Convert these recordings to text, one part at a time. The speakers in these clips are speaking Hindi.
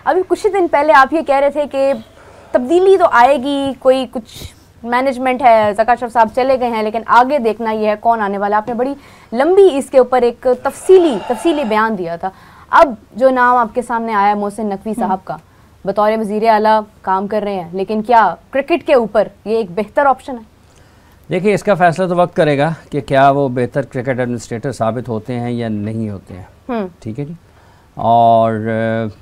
अभी कुछ ही दिन पहले आप ये कह रहे थे कि तब्दीली तो आएगी, कोई कुछ मैनेजमेंट है, ज़का अशरफ साहब चले गए हैं, लेकिन आगे देखना ये है कौन आने वाला। आपने बड़ी लंबी इसके ऊपर एक तफसीली बयान दिया था। अब जो नाम आपके सामने आया मोहसिन नकवी साहब का, बतौर वज़ीर आला काम कर रहे हैं, लेकिन क्या क्रिकेट के ऊपर ये एक बेहतर ऑप्शन है? देखिए, इसका फैसला तो वक्त करेगा कि क्या वो बेहतर क्रिकेट एडमिनिस्ट्रेटर साबित होते हैं या नहीं होते हैं। ठीक है जी। और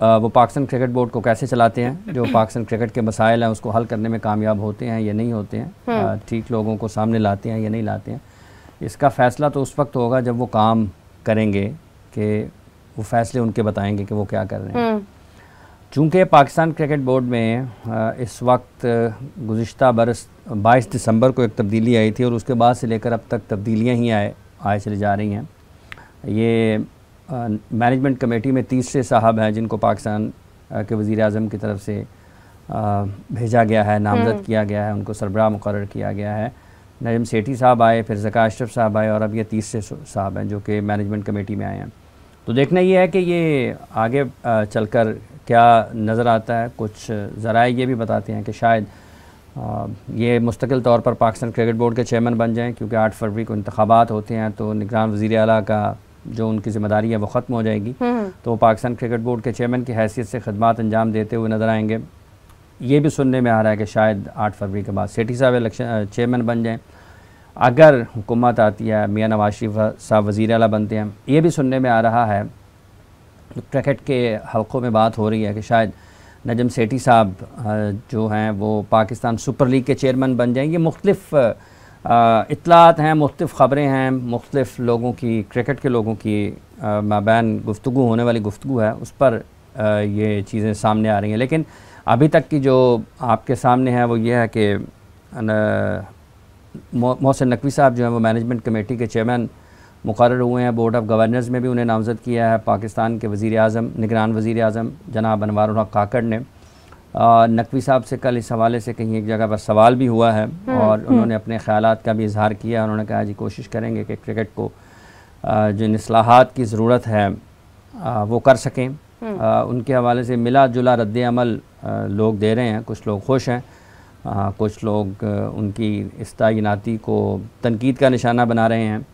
वो पाकिस्तान क्रिकेट बोर्ड को कैसे चलाते हैं, जो पाकिस्तान क्रिकेट के मसाइल हैं उसको हल करने में कामयाब होते हैं या नहीं होते हैं, ठीक लोगों को सामने लाते हैं या नहीं लाते हैं, इसका फ़ैसला तो उस वक्त होगा जब वो काम करेंगे कि वो फैसले उनके बताएंगे कि वो क्या कर रहे हैं। चूँकि पाकिस्तान क्रिकेट बोर्ड में इस वक्त गुज़िश्ता बरस 22 दिसंबर को एक तब्दीली आई थी और उसके बाद से लेकर अब तक तब्दीलियाँ ही आए चली जा रही हैं। ये मैनेजमेंट कमेटी में तीसरे साहब हैं जिनको पाकिस्तान के वज़ीर आज़म की तरफ से भेजा गया है, नामज़द किया गया है, उनको सरबराह मुकर्रर किया गया है। नजम सेठी साहब आए, फिर ज़का अशरफ साहब आए और अब ये तीसरे साहब हैं जो कि मैनेजमेंट कमेटी में आए हैं। तो देखना ये है कि ये आगे चलकर क्या नज़र आता है। कुछ ज़राए ये भी बताते हैं कि शायद ये मुस्तकिल तौर पर पाकिस्तान क्रिकेट बोर्ड के चेयरमैन बन जाएँ, क्योंकि 8 फरवरी को इंतखाबात होते हैं तो निगरान वज़ीर आला का जो उनकी ज़िम्मेदारी है वो ख़त्म हो जाएगी, तो वो पाकिस्तान क्रिकेट बोर्ड के चेयरमैन की हैसियत से खदमात अंजाम देते हुए नज़र आएंगे। ये भी सुनने में आ रहा है कि शायद 8 फरवरी के बाद सेठी साहब इलेक्शन चेयरमैन बन जाएँ। अगर हुकूमत आती है, मियाँ नवाज शरीफ साहब वज़ीर आला बनते हैं, ये भी सुनने में आ रहा है, क्रिकेट के हल्कों में बात हो रही है कि शायद नजम सेठी साहब जो हैं वो पाकिस्तान सुपर लीग के चेयरमैन बन जाएंगे। मुख्तलिफ़ इत्तलात हैं, मुख्तलिफ़ ख़बरें हैं, मुख्तलिफ़ लोगों की, क्रिकेट के लोगों की माबैन गुफ्तगू होने वाली गुफ्तगू है, उस पर ये चीज़ें सामने आ रही हैं। लेकिन अभी तक की जो आपके सामने है वो ये है कि मोहसिन नकवी साहब जो हैं वो मैनेजमेंट कमेटी के चेयरमैन मुकर्रर हुए हैं। बोर्ड ऑफ गवर्नर्स में भी उन्हें नामज़द किया है पाकिस्तान के वज़ीर आज़म, निगरान वज़ीर आज़म जनाब अनवारुल हक काकड़ ने। नकवी साहब से कल इस हवाले से कहीं एक जगह पर सवाल भी हुआ है और उन्होंने अपने ख़यालात का भी इजहार किया। उन्होंने कहा जी कोशिश करेंगे कि क्रिकेट को जिन इस्लाहात की ज़रूरत है वो कर सकें। उनके हवाले से मिला जुला रद्द अमल लोग दे रहे हैं, कुछ लोग खुश हैं, कुछ लोग उनकी इस तैनाती को तनकीद का निशाना बना रहे हैं।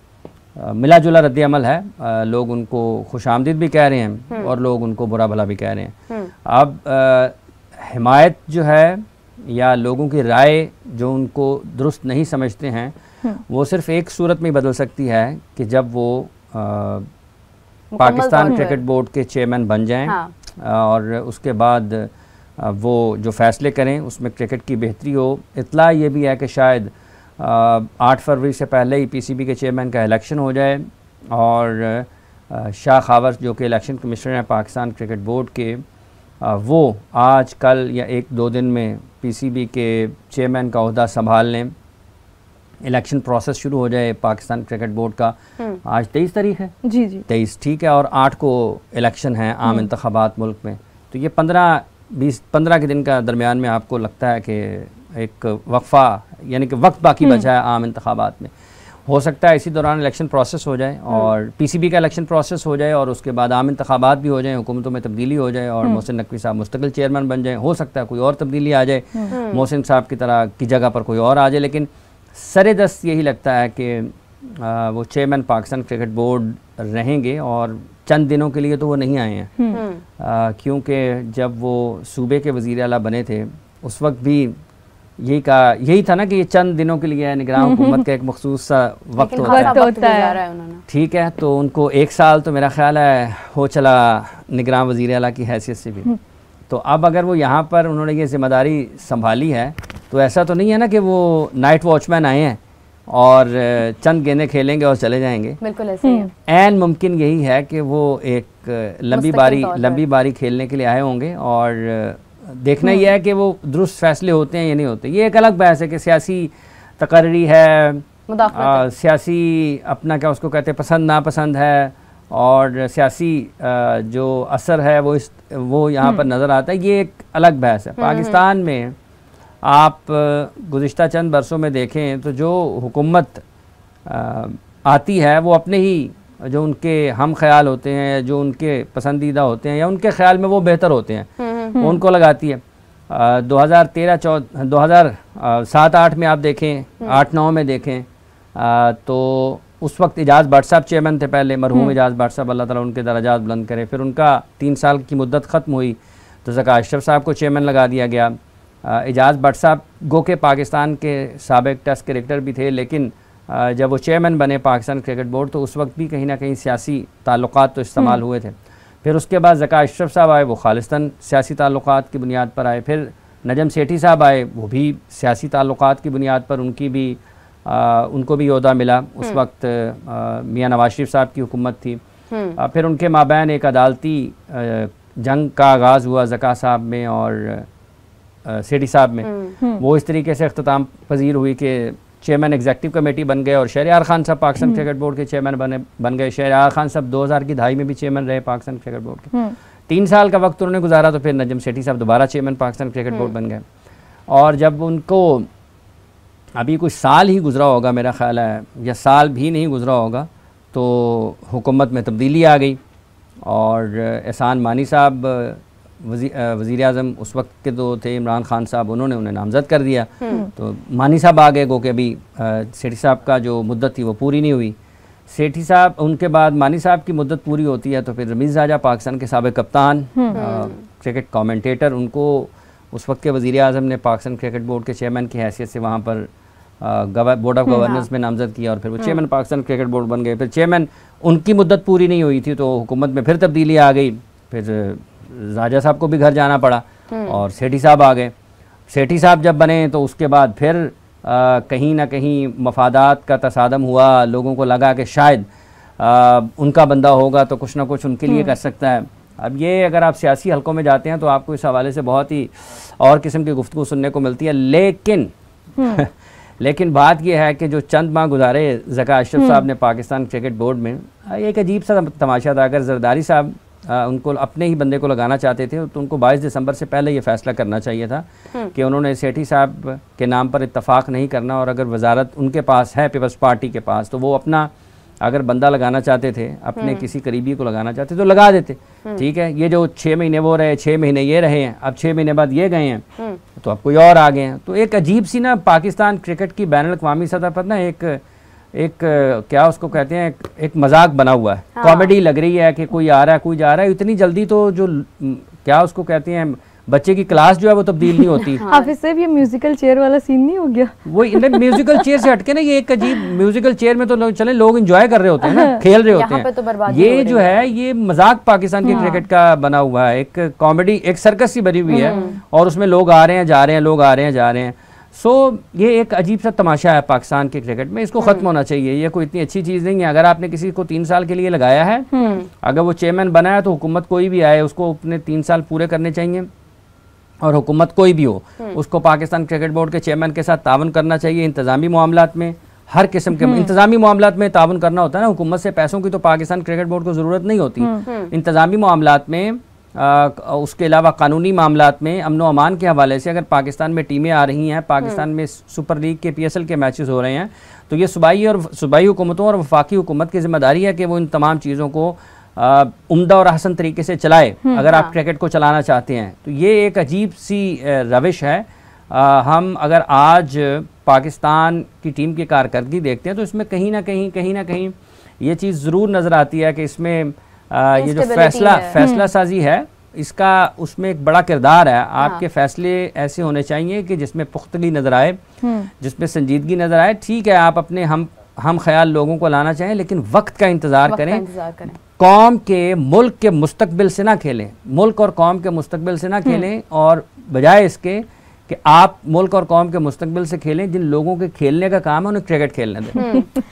मिला जुला रद्द अमल है, लोग उनको खुशामदीद भी कह रहे हैं और लोग उनको बुरा भला भी कह रहे हैं। अब हिमायत जो है या लोगों की राय जो उनको दुरुस्त नहीं समझते हैं वो सिर्फ एक सूरत में बदल सकती है कि जब वो पाकिस्तान क्रिकेट बोर्ड के चेयरमैन बन जाएं। और उसके बाद वो जो फैसले करें उसमें क्रिकेट की बेहतरी हो। इत्तला ये भी है कि शायद 8 फरवरी से पहले ही पीसीबी के चेयरमैन का इलेक्शन हो जाए और शाह खावर जो कि इलेक्शन कमिश्नर हैं पाकिस्तान क्रिकेट बोर्ड के, वो आज कल या 1-2 दिन में पीसीबी के चेयरमैन का ओहदा संभाल लें, इलेक्शन प्रोसेस शुरू हो जाए पाकिस्तान क्रिकेट बोर्ड का। आज 23 तारीख है जी 23, ठीक है, और 8 को इलेक्शन है, आम इंतखाबात मुल्क में। तो ये 15 के दिन का दरमियान में आपको लगता है कि एक वक्फा यानी कि वक्त बाकी बचा है आम इंतखाबात में, हो सकता है इसी दौरान इलेक्शन प्रोसेस हो जाए और पीसीबी का इलेक्शन प्रोसेस हो जाए और उसके बाद आम इंतखाबात भी हो जाए, हुकूमतों में तब्दीली हो जाए और मोहसिन नकवी साहब मुस्तकिल चेयरमैन बन जाए। हो सकता है कोई और तब्दीली आ जाए, मोहसिन साहब की तरह की जगह पर कोई और आ जाए, लेकिन सरेदस्त यही लगता है कि वो चेयरमैन पाकिस्तान क्रिकेट बोर्ड रहेंगे और चंद दिनों के लिए तो वो नहीं आए हैं, क्योंकि जब वो सूबे के वज़ीर आला बने थे उस वक्त भी यही था ना कि ये चंद दिनों के लिए निगरान हुकूमत का एक मखसूस सा वक्त होता है। ठीक है, तो उनको 1 साल तो मेरा ख्याल है हो चला निगरान वज़ीर आला की हैसियत से भी। तो अब अगर वो यहाँ पर उन्होंने ये ज़िम्मेदारी संभाली है तो ऐसा तो नहीं है ना कि वो नाइट वॉचमैन आए हैं और चंद गेंदें खेलेंगे और चले जाएंगे। बिल्कुल ऐसे ही ऐन मुमकिन यही है कि वो एक लंबी बारी खेलने के लिए आए होंगे और देखना यह है कि वो दुरुस्त फैसले होते हैं या नहीं होते। ये एक अलग बहस है कि सियासी तकर्री है, सियासी अपना क्या उसको कहते हैं पसंद नापसंद है और सियासी जो असर है वो यहाँ पर नज़र आता है, ये एक अलग बहस है। पाकिस्तान में आप गुज़िश्ता चंद बरसों में देखें तो जो हुकूमत आती है वो अपने ही जो उनके हम ख्याल होते हैं, जो उनके पसंदीदा होते हैं या उनके ख्याल में वो बेहतर होते हैं, वो उनको लगाती है। 2007-8 में आप देखें, 8-9 में देखें तो उस वक्त इजाज़ भट्ट साहब चेयरमैन थे पहले, मरहूम इजाज़ भट्ट साहब, अल्लाह ताला उनके दर्जात बुलंद करे। फिर उनका 3 साल की मुद्दत ख़त्म हुई तो ज़का अशरफ साहब को चेयरमैन लगा दिया गया। इजाज़ भट्ट साहब गो के पाकिस्तान के साबिक टेस्ट क्रिकेटर भी थे, लेकिन जब वो चेयरमैन बने पाकिस्तान क्रिकेट बोर्ड तो उस वक्त भी कहीं ना कहीं सियासी ताल्लुकात तो इस्तेमाल हुए थे। फिर उसके बाद ज़का अशरफ साहब आए, वो खालिस्तान सियासी ताल्लुकात की बुनियाद पर आए। फिर नजम सेठी साहब आए, वो भी सियासी ताल्लुकात की बुनियाद पर उनको भी ओहदा मिला। उस वक्त मियाँ नवाज शरीफ साहब की हुकूमत थी। फिर उनके माबैन एक अदालती जंग का आगाज़ हुआ ज़का साहब में और सेठी साहब में। वो इस तरीके से अख्ताम पजीर हुई कि चेयरमैन एग्जीक्यूटिव कमेटी बन गए और शहरयार खान साहब पाकिस्तान क्रिकेट बोर्ड के चेयरमैन बन गए। शहरयार खान साहब 2000 की दहाई में भी चेयरमैन रहे पाकिस्तान क्रिकेट बोर्ड के। 3 साल का वक्त उन्होंने गुजारा तो फिर नजम सेठी साहब दोबारा चेयरमैन पाकिस्तान क्रिकेट बोर्ड बन गए। और जब उनको अभी कुछ साल ही गुजरा होगा मेरा ख्याल है, या साल भी नहीं गुजरा होगा, तो हुकूमत में तब्दीली आ गई और एहसान मानी साहब वज़ीर आज़म उस वक्त के तो थे, इमरान खान साहब, उन्होंने उन्हें नामज़द कर दिया। तो मानी साहब आ गए, गो के अभी सेठी साहब का जो मुद्दत थी वो पूरी नहीं हुई। सेठी साहब, उनके बाद मानी साहब की मुद्दत पूरी होती है तो फिर रमीज़ राजा पाकिस्तान के साबिक़ कप्तान, क्रिकेट कमेंटेटर, उनको उस वक्त के वज़ीर आज़म ने पाकिस्तान क्रिकेट बोर्ड के चेयरमैन की हैसियत से वहाँ पर बोर्ड ऑफ गवर्नेंस में नामज़द किया और फिर वो चेयरमैन पाकिस्तान क्रिकेट बोर्ड बन गए। फिर चेयरमैन, उनकी मुद्दत पूरी नहीं हुई थी तो हुकूमत में फिर तब्दीली आ गई। फिर राजा साहब को भी घर जाना पड़ा और सेठी साहब आ गए। सेठी साहब जब बने तो उसके बाद फिर कहीं ना कहीं मफादात का तसादम हुआ। लोगों को लगा कि शायद उनका बंदा होगा तो कुछ ना कुछ उनके लिए कर सकता है। अब ये अगर आप सियासी हलकों में जाते हैं तो आपको इस हवाले से बहुत ही और किस्म की गुफ्तगू सुनने को मिलती है। लेकिन बात यह है कि जो चंद माह गुजारे ज़का अशरफ साहब ने पाकिस्तान क्रिकेट बोर्ड में, एक अजीब सा तमाशा था। अगर जरदारी साहब उनको अपने ही बंदे को लगाना चाहते थे तो उनको 22 दिसंबर से पहले ये फैसला करना चाहिए था कि उन्होंने सेठी साहब के नाम पर इत्तफाक नहीं करना, और अगर वजारत उनके पास है पीपल्स पार्टी के पास तो वो अपना अगर बंदा लगाना चाहते थे, अपने किसी करीबी को लगाना चाहते तो लगा देते। ठीक है, ये जो 6 महीने वो रहे, 6 महीने ये रहे हैं, अब 6 महीने बाद ये गए हैं तो अब कोई और आ गए हैं। तो एक अजीब सी ना पाकिस्तान क्रिकेट की बैनुल अक़वामी सतह पर ना एक क्या उसको कहते हैं, एक मजाक बना हुआ है। कॉमेडी लग रही है कि कोई आ रहा है, कोई जा रहा है। इतनी जल्दी तो जो क्या उसको कहते हैं, बच्चे की क्लास जो है वो तब्दील नहीं होती। हाफिज साहब, ये म्यूजिकल चेयर वाला सीन नहीं हो गया? वो म्यूजिकल चेयर से हटके ना, ये एक अजीब, म्यूजिकल चेयर में तो लोग एंजॉय कर रहे होते हैं ना, खेल रहे होते हैं। तो ये जो है ये मजाक पाकिस्तान के क्रिकेट का बना हुआ है, एक कॉमेडी, एक सर्कस सी बनी हुई है और उसमें लोग आ रहे हैं जा रहे हैं, लोग आ रहे हैं जा रहे हैं। ये एक अजीब सा तमाशा है पाकिस्तान के क्रिकेट में। इसको खत्म होना चाहिए। ये कोई इतनी अच्छी चीज़ नहीं है। अगर आपने किसी को 3 साल के लिए लगाया है, अगर वो चेयरमैन बना है तो हुकूमत कोई भी आए उसको अपने 3 साल पूरे करने चाहिए। और हुकूमत कोई भी हो उसको पाकिस्तान क्रिकेट बोर्ड के चेयरमैन के साथ तावन करना चाहिए। इंतज़ामी मामलात में, हर किस्म के इंतज़ामी मामलात में तावन करना होता है ना। हुकूमत से पैसों की तो पाकिस्तान क्रिकेट बोर्ड को ज़रूरत नहीं होती। इंतज़ामी मामलात में, उसके अलावा कानूनी मामलात में, अमन व अमान के हवाले से अगर पाकिस्तान में टीमें आ रही हैं, पाकिस्तान में सुपर लीग के PSL के मैचेस हो रहे हैं, तो ये सूबाई हुकूमतों और वफाकी हुकूमत की जिम्मेदारी है कि वो इन तमाम चीज़ों को उम्दा और हसन तरीके से चलाए। अगर आप क्रिकेट को चलाना चाहते हैं तो ये एक अजीब सी रविश है। हम अगर आज पाकिस्तान की टीम की कारकर्दगी देखते हैं तो इसमें कहीं ना कहीं ये चीज़ ज़रूर नज़र आती है कि इसमें ये जो फैसला साजी है इसका, उसमें एक बड़ा किरदार है। आपके फैसले ऐसे होने चाहिए कि जिसमें पुख्तगी नज़र आए, जिसमें संजीदगी नज़र आए। ठीक है, आप अपने हम ख्याल लोगों को लाना चाहें, लेकिन वक्त का इंतज़ार करें। कौम के, मुल्क के मुस्तकबिल से ना खेलें, मुल्क और कौम के मुस्तकबिल से ना खेलें, और बजाय इसके कि आप मुल्क और कौम के मुस्तकबिल से खेलें, जिन लोगों के खेलने का काम है उन्हें क्रिकेट खेलने दें।